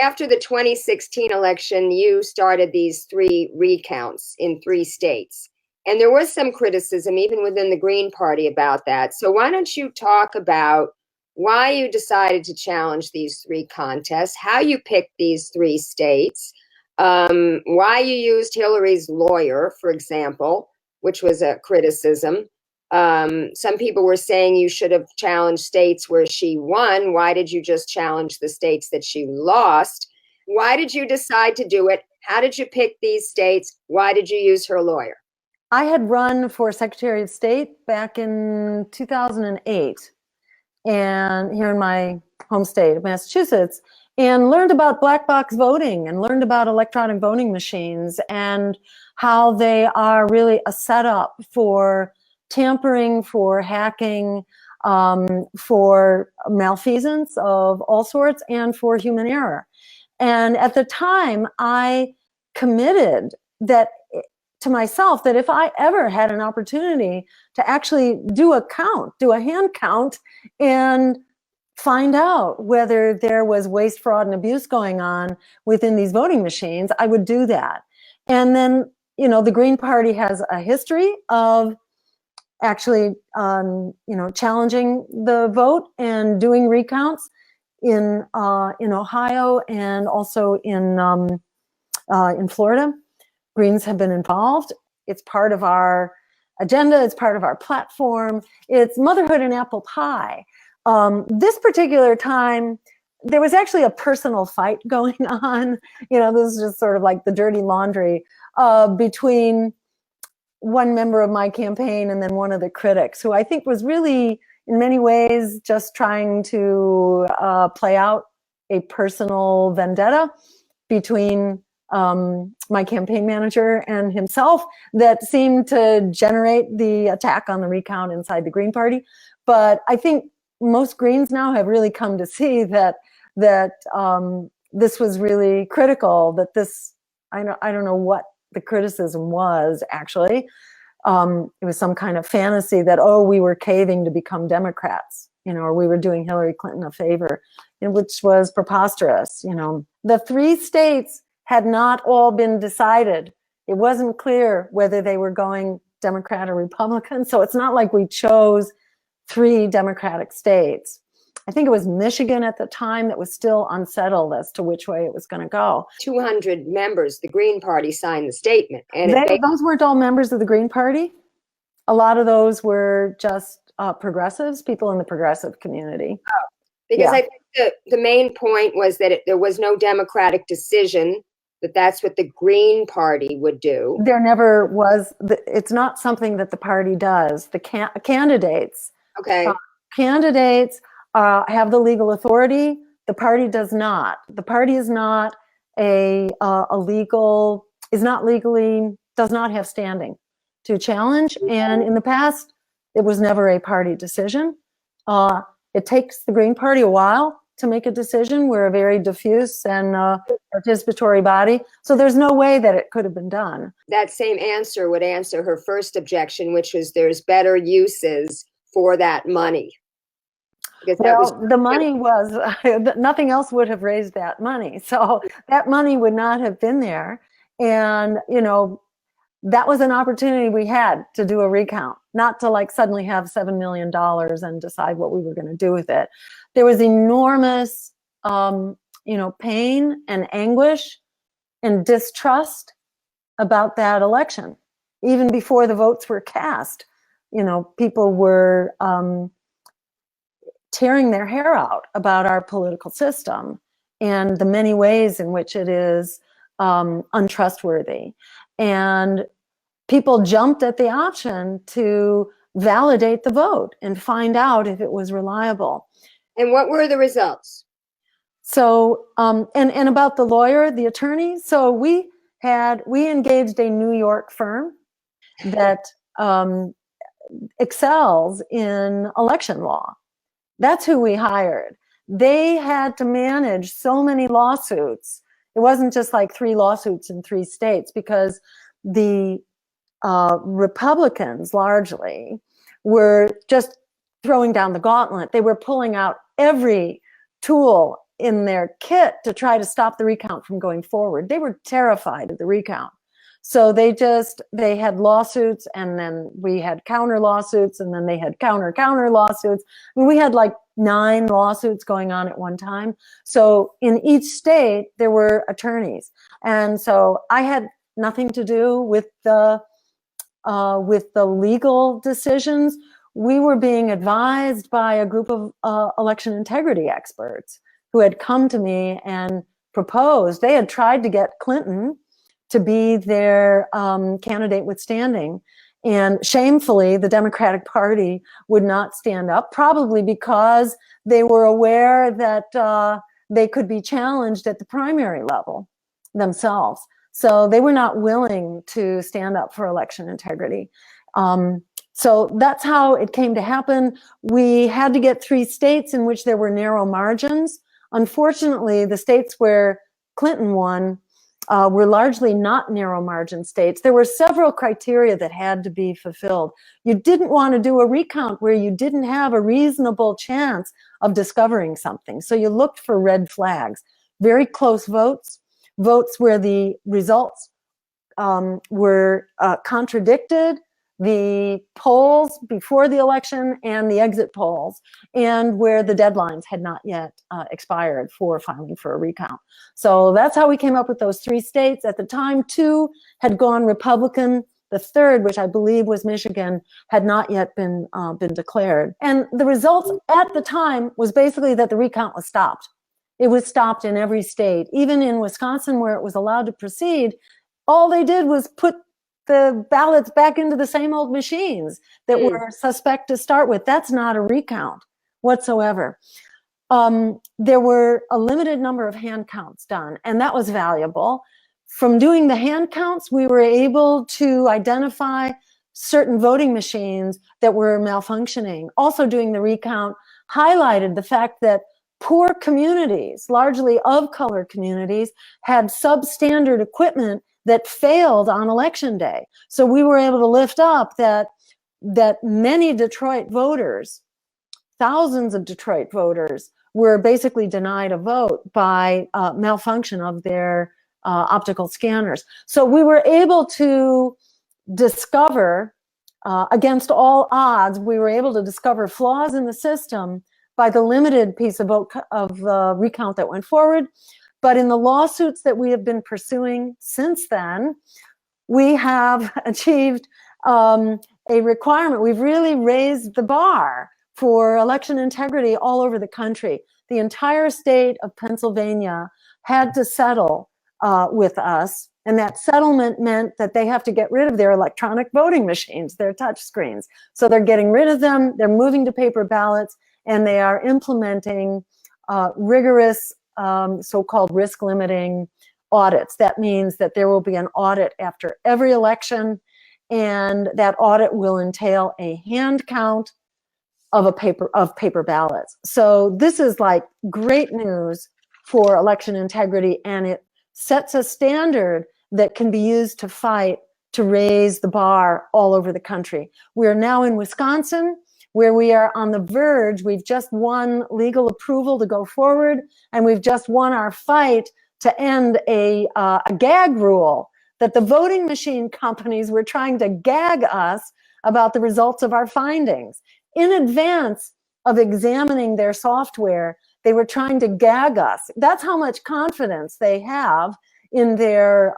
after the 2016 election, you started these 3 recounts in 3 states. And there was some criticism even within the Green Party about that. So why don't you talk about why you decided to challenge these 3 contests, how you picked these 3 states, why you used Hillary's lawyer, for example, which was a criticism. Some people were saying you should have challenged states where she won. Why did you just challenge the states that she lost? Why did you decide to do it? How did you pick these states? Why did you use her lawyer? I had run for Secretary of State back in 2008, and here in my home state of Massachusetts, and learned about black box voting and learned about electronic voting machines and how they are really a setup for tampering, for hacking, for malfeasance of all sorts, and for human error. And at the time, I committed that to myself that if I ever had an opportunity to actually do a hand count, and find out whether there was waste, fraud, and abuse going on within these voting machines, I would do that. And then, you know, the Green Party has a history of actually, you know, challenging the vote and doing recounts in Ohio and also in Florida. Greens have been involved. It's part of our agenda. It's part of our platform. It's motherhood and apple pie. This particular time, there was actually a personal fight going on. You know, this is just sort of like the dirty laundry between one member of my campaign and then one of the critics, who I think was really, in many ways, just trying to play out a personal vendetta between my campaign manager and himself that seemed to generate the attack on the recount inside the Green Party. But I think most Greens now have really come to see that this was really critical, that this, I don't know what the criticism was actually. It was some kind of fantasy that, oh, we were caving to become Democrats, you know, or we were doing Hillary Clinton a favor, which was preposterous. You know, the 3 states had not all been decided. It wasn't clear whether they were going Democrat or Republican. So it's not like we chose 3 Democratic states. I think it was Michigan at the time that was still unsettled as to which way it was going to go. 200 members, the Green Party signed the statement. And those weren't all members of the Green Party. A lot of those were just progressives, people in the progressive community. Oh, because yeah. I think the main point was that there was no Democratic decision that that's what the Green Party would do. There never was, it's not something that the party does. The candidates Okay. Candidates have the legal authority. The party does not. The party is not does not have standing to challenge. And in the past, it was never a party decision. It takes the Green Party a while to make a decision. We're a very diffuse and participatory body. So there's no way that it could have been done. That same answer would answer her first objection, which was there's better uses for that money. Well, the money was, nothing else would have raised that money. So that money would not have been there. And, you know, that was an opportunity we had to do a recount, not to like suddenly have $7 million and decide what we were going to do with it. There was enormous, you know, pain and anguish and distrust about that election. Even before the votes were cast, you know, people were tearing their hair out about our political system and the many ways in which it is untrustworthy. And people jumped at the option to validate the vote and find out if it was reliable. And what were the results? So, and about the lawyer, the attorney, so we engaged a New York firm that excels in election law. That's who we hired. They had to manage so many lawsuits. It wasn't just like 3 lawsuits in 3 states, because the Republicans largely were just throwing down the gauntlet. They were pulling out every tool in their kit to try to stop the recount from going forward. They were terrified of the recount. So they had lawsuits, and then we had counter lawsuits, and then they had counter lawsuits. I mean, we had like 9 lawsuits going on at one time. So in each state, there were attorneys. And so I had nothing to do with the legal decisions. We were being advised by a group of election integrity experts who had come to me and proposed. They had tried to get Clinton to be their candidate with standing. And shamefully, the Democratic Party would not stand up, probably because they were aware that they could be challenged at the primary level themselves. So they were not willing to stand up for election integrity. So that's how it came to happen. We had to get 3 states in which there were narrow margins. Unfortunately, the states where Clinton won were largely not narrow margin states. There were several criteria that had to be fulfilled. You didn't want to do a recount where you didn't have a reasonable chance of discovering something. So you looked for red flags. Very close votes, votes where the results were contradicted, the polls before the election and the exit polls, and where the deadlines had not yet expired for filing for a recount. So that's how we came up with those 3 states. At the time, 2 had gone Republican. The 3rd, which I believe was Michigan, had not yet been declared. And the results at the time was basically that the recount was stopped. It was stopped in every state. Even in Wisconsin, where it was allowed to proceed, all they did was put the ballots back into the same old machines that were suspect to start with. That's not a recount whatsoever. There were a limited number of hand counts done, and that was valuable. From doing the hand counts, we were able to identify certain voting machines that were malfunctioning. Also doing the recount highlighted the fact that poor communities, largely of color communities, had substandard equipment that failed on election day. So we were able to lift up that many Detroit voters, thousands of Detroit voters, were basically denied a vote by malfunction of their optical scanners. So we were able to discover, against all odds, we were able to discover flaws in the system by the limited piece of recount that went forward. But in the lawsuits that we have been pursuing since then, we have achieved a requirement. We've really raised the bar for election integrity all over the country. The entire state of Pennsylvania had to settle with us. And that settlement meant that they have to get rid of their electronic voting machines, their touch screens. So they're getting rid of them, they're moving to paper ballots, and they are implementing rigorous so-called risk limiting audits. That means that there will be an audit after every election, and that audit will entail a hand count of paper ballots. So this is like great news for election integrity, and it sets a standard that can be used to fight to raise the bar all over the country. We are now in Wisconsin, where we are on the verge. We've just won legal approval to go forward, and we've just won our fight to end a gag rule that the voting machine companies were trying to gag us about the results of our findings. In advance of examining their software, they were trying to gag us. That's how much confidence they have in their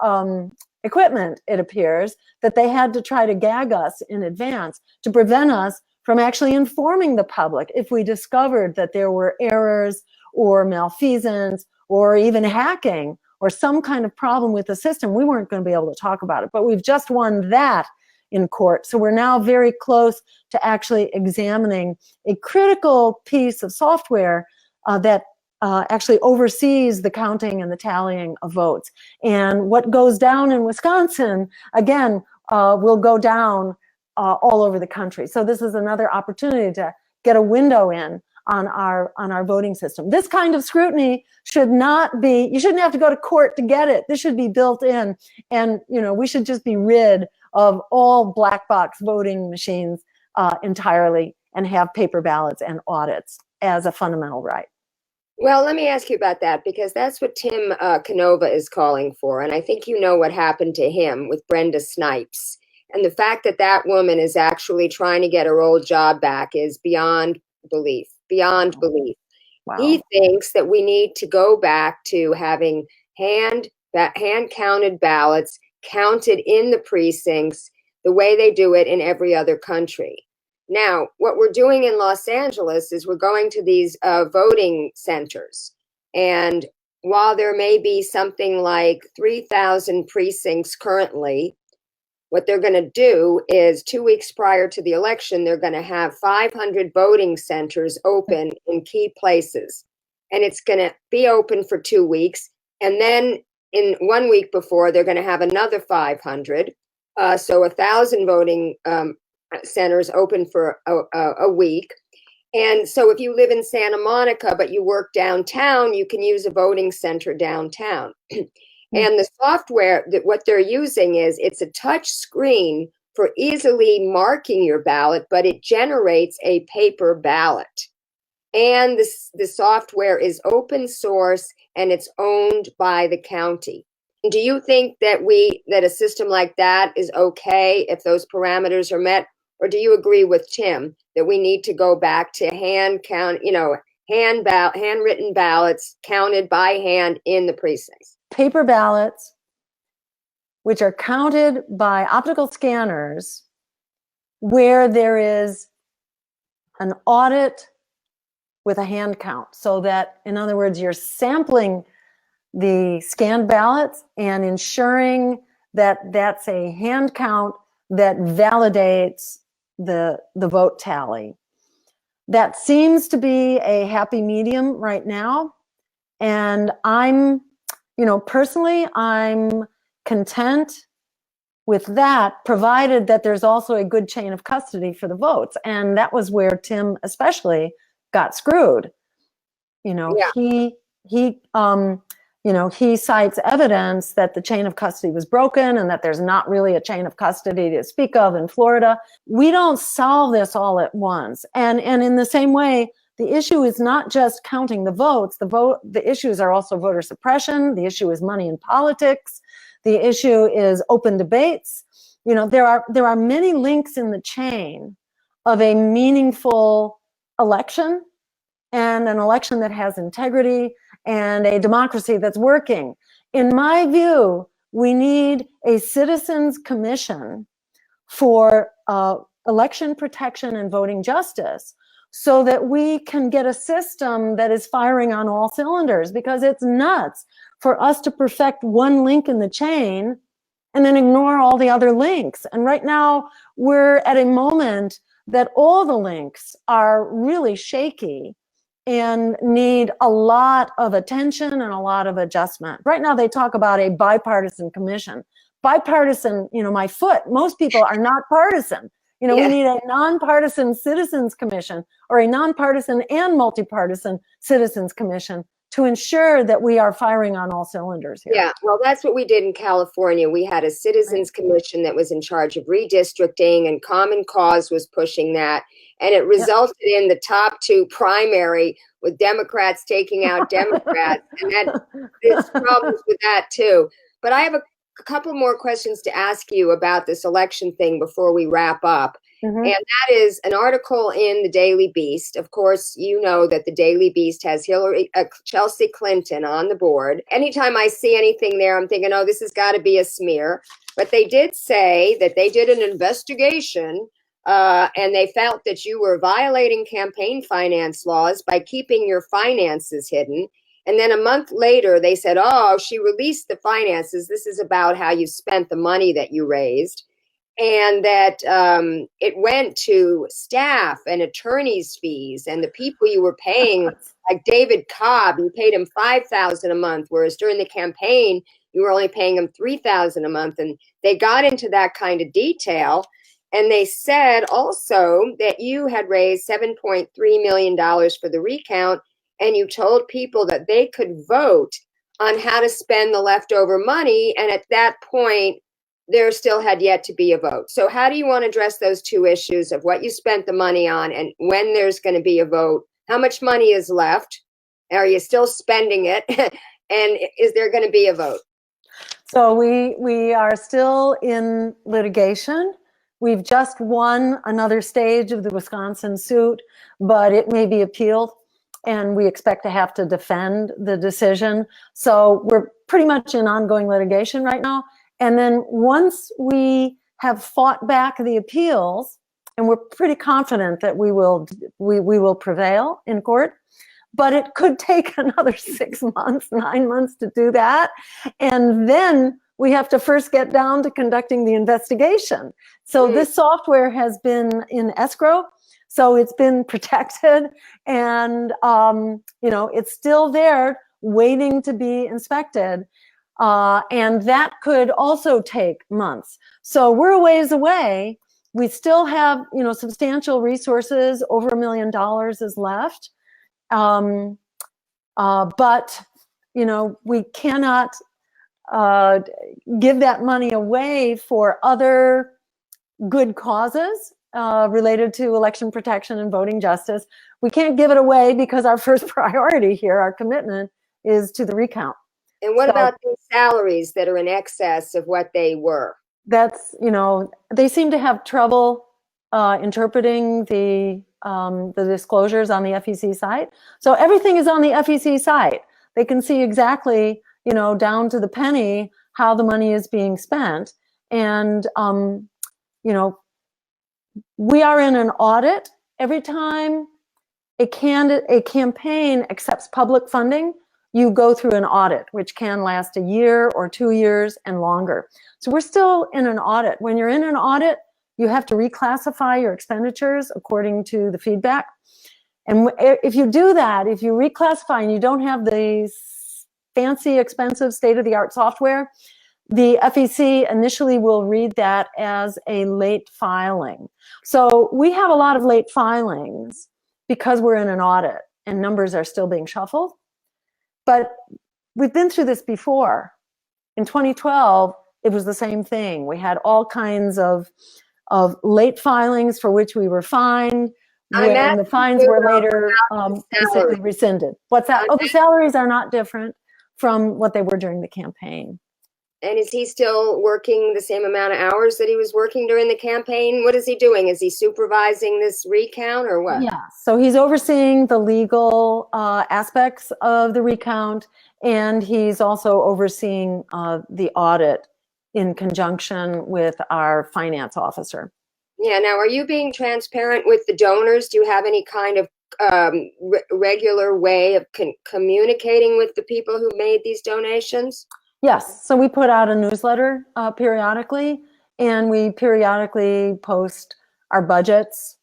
equipment, it appears, that they had to try to gag us in advance to prevent us from actually informing the public if we discovered that there were errors or malfeasance or even hacking or some kind of problem with the system. We weren't going to be able to talk about it, but we've just won that in court. So we're now very close to actually examining a critical piece of software that actually oversees the counting and the tallying of votes. And what goes down in Wisconsin, again, will go down all over the country. So this is another opportunity to get a window in on our voting system. This kind of scrutiny should not be, you shouldn't have to go to court to get it. This should be built in, and we should just be rid of all black box voting machines entirely and have paper ballots and audits as a fundamental right. Well, let me ask you about that, because that's what Tim Canova is calling for. And I think you know what happened to him with Brenda Snipes. And the fact that that woman is actually trying to get her old job back is beyond belief, beyond belief. Wow. He thinks that we need to go back to having hand-counted ballots counted in the precincts the way they do it in every other country. Now, what we're doing in Los Angeles is we're going to these voting centers. And while there may be something like 3,000 precincts currently, what they're going to do is 2 weeks prior to the election, they're going to have 500 voting centers open in key places. And it's going to be open for 2 weeks. And then in 1 week before, they're going to have another 500. So 1,000 voting centers open for a week. And so if you live in Santa Monica, but you work downtown, you can use a voting center downtown. And the software, that what they're using is, it's a touch screen for easily marking your ballot, but it generates a paper ballot. And the software is open source and it's owned by the county. Do you think that a system like that is okay if those parameters are met? Or do you agree with Tim that we need to go back to handwritten ballots counted by hand in the precincts? Paper ballots, which are counted by optical scanners, where there is an audit with a hand count. So that, in other words, you're sampling the scanned ballots and ensuring that that's a hand count that validates the vote tally. That seems to be a happy medium right now. And I'm, personally, I'm content with that, provided that there's also a good chain of custody for the votes. And that was where Tim especially got screwed. Yeah. He cites evidence that the chain of custody was broken and that there's not really a chain of custody to speak of in Florida. We don't solve this all at once. And in the same way, the issue is not just counting the votes. The issues are also voter suppression. The issue is money in politics. The issue is open debates. There are many links in the chain of a meaningful election, and an election that has integrity, and a democracy that's working. In my view, we need a citizens commission for election protection and voting justice, so that we can get a system that is firing on all cylinders, because it's nuts for us to perfect one link in the chain and then ignore all the other links. And right now we're at a moment that all the links are really shaky and need a lot of attention and a lot of adjustment. Right now they talk about a bipartisan commission. Bipartisan, my foot, most people are not partisan. We need a nonpartisan citizens commission, or a nonpartisan and multi-partisan citizens commission, to ensure that we are firing on all cylinders here. Yeah, well, that's what we did in California. We had a citizens commission that was in charge of redistricting, and Common Cause was pushing that. And it resulted in the top two primary, with Democrats taking out Democrats. And there's problems with that too. But I have a couple more questions to ask you about this election thing before we wrap up. And that is an article in the Daily Beast. Of course, you know that the Daily Beast has Chelsea Clinton on the board. Anytime I see anything there, I'm thinking, oh, this has got to be a smear. But they did say that they did an investigation and they felt that you were violating campaign finance laws by keeping your finances hidden. And then a month later, they said, oh, she released the finances. This is about how you spent the money that you raised. And that it went to staff and attorneys' fees and the people you were paying, like David Cobb, you paid him $5,000 a month, whereas during the campaign, you were only paying him $3,000 a month. And they got into that kind of detail. And they said also that you had raised $7.3 million for the recount, and you told people that they could vote on how to spend the leftover money. And at that point, there still had yet to be a vote. So how do you want to address those two issues of what you spent the money on and when there's going to be a vote? How much money is left? Are you still spending it? And is there going to be a vote? So we are still in litigation. We've just won another stage of the Wisconsin suit, but it may be appealed, and we expect to have to defend the decision. So we're pretty much in ongoing litigation right now. And then once we have fought back the appeals, and we're pretty confident that we will prevail in court, but it could take another 6 months, 9 months to do that. And then we have to first get down to conducting the investigation. So this software has been in escrow, so it's been protected, and it's still there waiting to be inspected. And that could also take months. So we're a ways away. We still have, substantial resources. Over $1 million is left. But, we cannot give that money away for other good causes related to election protection and voting justice. We can't give it away because our first priority here, our commitment, is to the recount. And what about the salaries that are in excess of what they were? That's, they seem to have trouble interpreting the disclosures on the FEC site. So everything is on the FEC site. They can see exactly, down to the penny, how the money is being spent. And, we are in an audit. Every time a campaign accepts public funding, you go through an audit, which can last a year or 2 years and longer. So we're still in an audit. When you're in an audit, you have to reclassify your expenditures according to the feedback. And if you do that, if you reclassify and you don't have the fancy, expensive, state-of-the-art software, the FEC initially will read that as a late filing. So we have a lot of late filings because we're in an audit and numbers are still being shuffled. But we've been through this before. In 2012, it was the same thing. We had all kinds of late filings for which we were fined, and the fines were later basically rescinded. What's that? Oh, the salaries are not different from what they were during the campaign. And is he still working the same amount of hours that he was working during the campaign? What is he doing? Is he supervising this recount or what? Yeah, so he's overseeing the legal aspects of the recount, and he's also overseeing the audit in conjunction with our finance officer. Yeah. Now, are you being transparent with the donors? Do you have any kind of regular way of communicating with the people who made these donations? Yes. So we put out a newsletter periodically, and we periodically post our budgets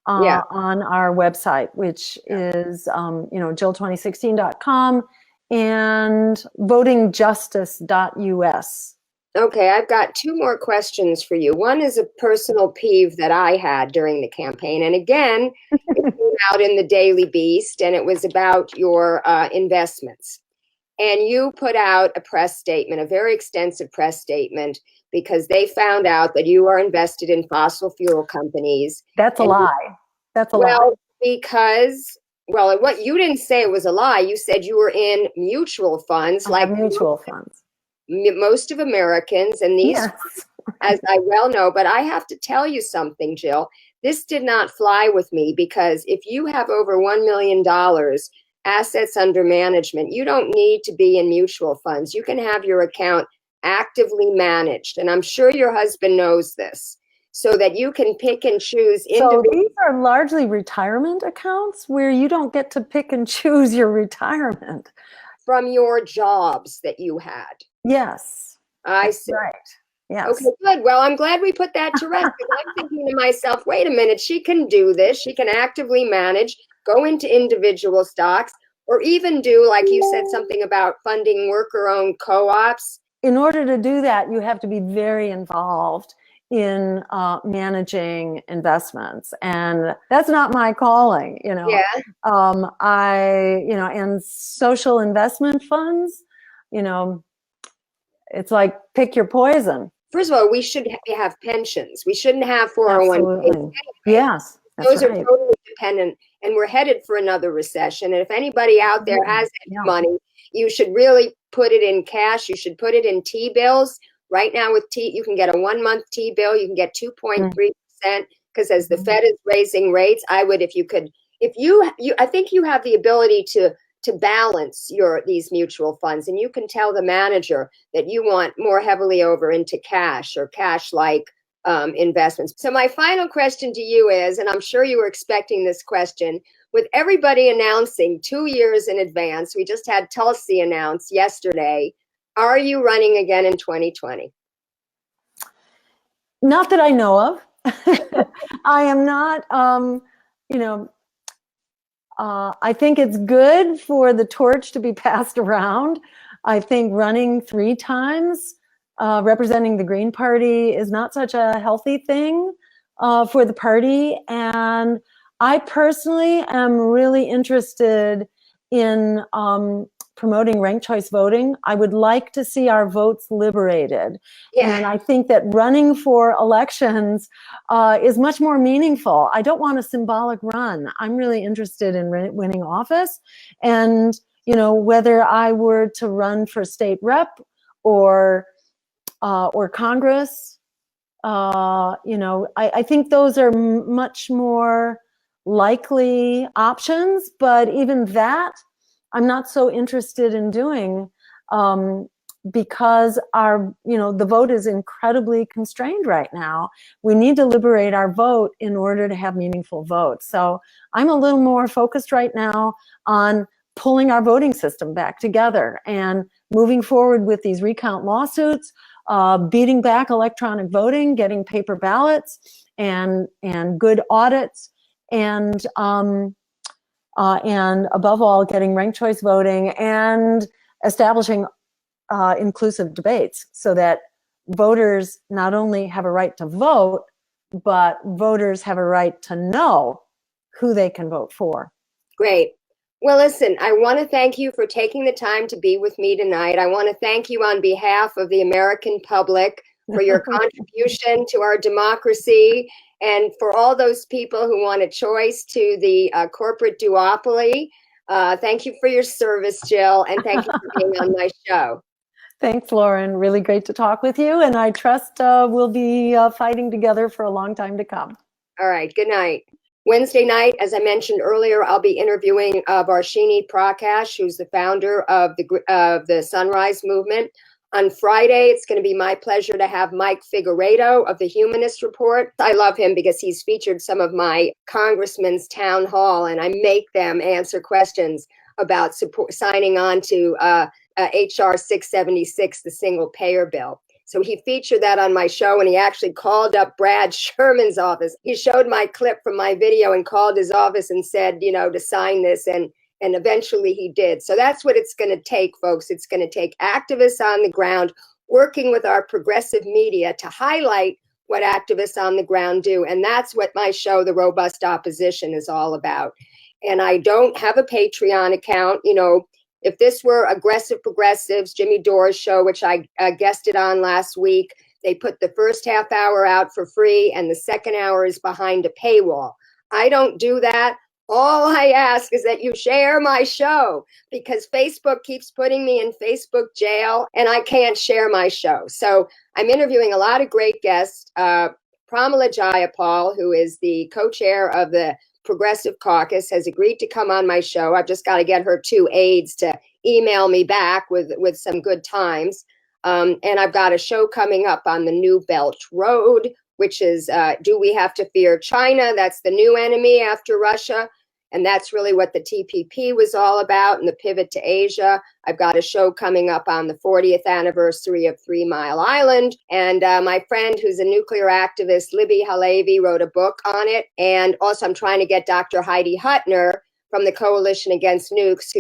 Yeah. on our website, which is, jill2016.com and votingjustice.us. Okay, I've got two more questions for you. One is a personal peeve that I had during the campaign. And again, it came out in the Daily Beast, and it was about your investments. And you put out a press statement, a very extensive press statement, because they found out that you are invested in fossil fuel companies. That's a lie. That's a lie. Well, what you didn't say it was a lie. You said you were in mutual funds, I like have mutual funds. most of Americans, and these, Yes. as I well know. But I have to tell you something, Jill. This did not fly with me, because if you have over $1 million assets under management, you don't need to be in mutual funds. You can have your account actively managed. And I'm sure your husband knows this, so that you can pick and choose So these are largely retirement accounts where you don't get to pick and choose your retirement. from your jobs that you had. Yes. I see. Right. Yes. Okay, good. Well, I'm glad we put that to rest, because I'm thinking to myself, wait a minute, she can do this. She can actively manage, go into individual stocks, or even do, like you said, something about funding worker-owned co-ops. In order to do that, you have to be very involved in managing investments, and that's not my calling. Yeah. And social investment funds, it's like pick your poison. First of all, we should have pensions. We shouldn't have 401k. Absolutely. Yes, Those right. are totally dependent, and we're headed for another recession. And if anybody out there has money, you should really put it in cash. You should put it in T-bills. Right now with you can get a 1-month T-bill. You can get 2.3%, because as the Fed is raising rates, I would, if you could, I think you have the ability to balance these mutual funds, and you can tell the manager that you want more heavily over into cash or cash-like investments. So my final question to you is, and I'm sure you were expecting this question, with everybody announcing 2 years in advance, we just had Tulsi announce yesterday, are you running again in 2020? Not that I know of. I am not, I think it's good for the torch to be passed around. I think running 3 times representing the Green Party is not such a healthy thing for the party. And I personally am really interested in promoting ranked choice voting. I would like to see our votes liberated. Yeah. And I think that running for elections is much more meaningful. I don't want a symbolic run. I'm really interested in winning office. And, whether I were to run for state rep or Congress, I think those are much more likely options, but even that I'm not so interested in doing because the vote is incredibly constrained right now. We need to liberate our vote in order to have meaningful votes. So I'm a little more focused right now on pulling our voting system back together and moving forward with these recount lawsuits, beating back electronic voting, getting paper ballots and good audits, and above all, getting ranked choice voting and establishing inclusive debates so that voters not only have a right to vote, but voters have a right to know who they can vote for. Great. Well, listen, I want to thank you for taking the time to be with me tonight. I want to thank you on behalf of the American public for your contribution to our democracy, and for all those people who want a choice to the corporate duopoly. Thank you for your service, Jill, and thank you for being on my show. Thanks, Lauren. Really great to talk with you, and I trust we'll be fighting together for a long time to come. All right, good night. Wednesday night, as I mentioned earlier, I'll be interviewing Varshini Prakash, who's the founder of the Sunrise Movement. On Friday, it's going to be my pleasure to have Mike Figueredo of the Humanist Report. I love him because he's featured some of my congressmen's town hall, and I make them answer questions about signing on to HR 676, the single payer bill. So he featured that on my show, and he actually called up Brad Sherman's office. He showed my clip from my video and called his office and said, you know, to sign this, and eventually he did. So that's what it's going to take, folks. It's going to take activists on the ground working with our progressive media to highlight what activists on the ground do. And that's what my show, The Robust Opposition, is all about. And I don't have a Patreon account. You know, if this were Aggressive Progressives, Jimmy Dore's show, which I guested on last week, they put the first half hour out for free and the second hour is behind a paywall. I don't do that. All I ask is that you share my show, because Facebook keeps putting me in Facebook jail and I can't share my show. So I'm interviewing a lot of great guests. Pramila Jayapal, who is the co-chair of the Progressive Caucus, has agreed to come on my show. I've just got to get her 2 aides to email me back with some good times. And I've got a show coming up on the New Belt Road, which is, do we have to fear China? That's the new enemy after Russia. And that's really what the TPP was all about, and the pivot to Asia. I've got a show coming up on the 40th anniversary of 3 Mile Island. And my friend who's a nuclear activist, Libby Halevi, wrote a book on it. And also I'm trying to get Dr. Heidi Huttner from the Coalition Against Nukes,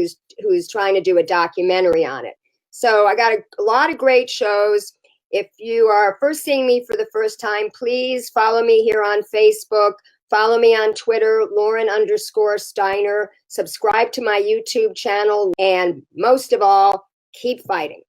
who's trying to do a documentary on it. So I got a lot of great shows. If you are first seeing me for the first time, please follow me here on Facebook. Follow me on Twitter, Lauren_Steiner. Subscribe to my YouTube channel. And most of all, keep fighting.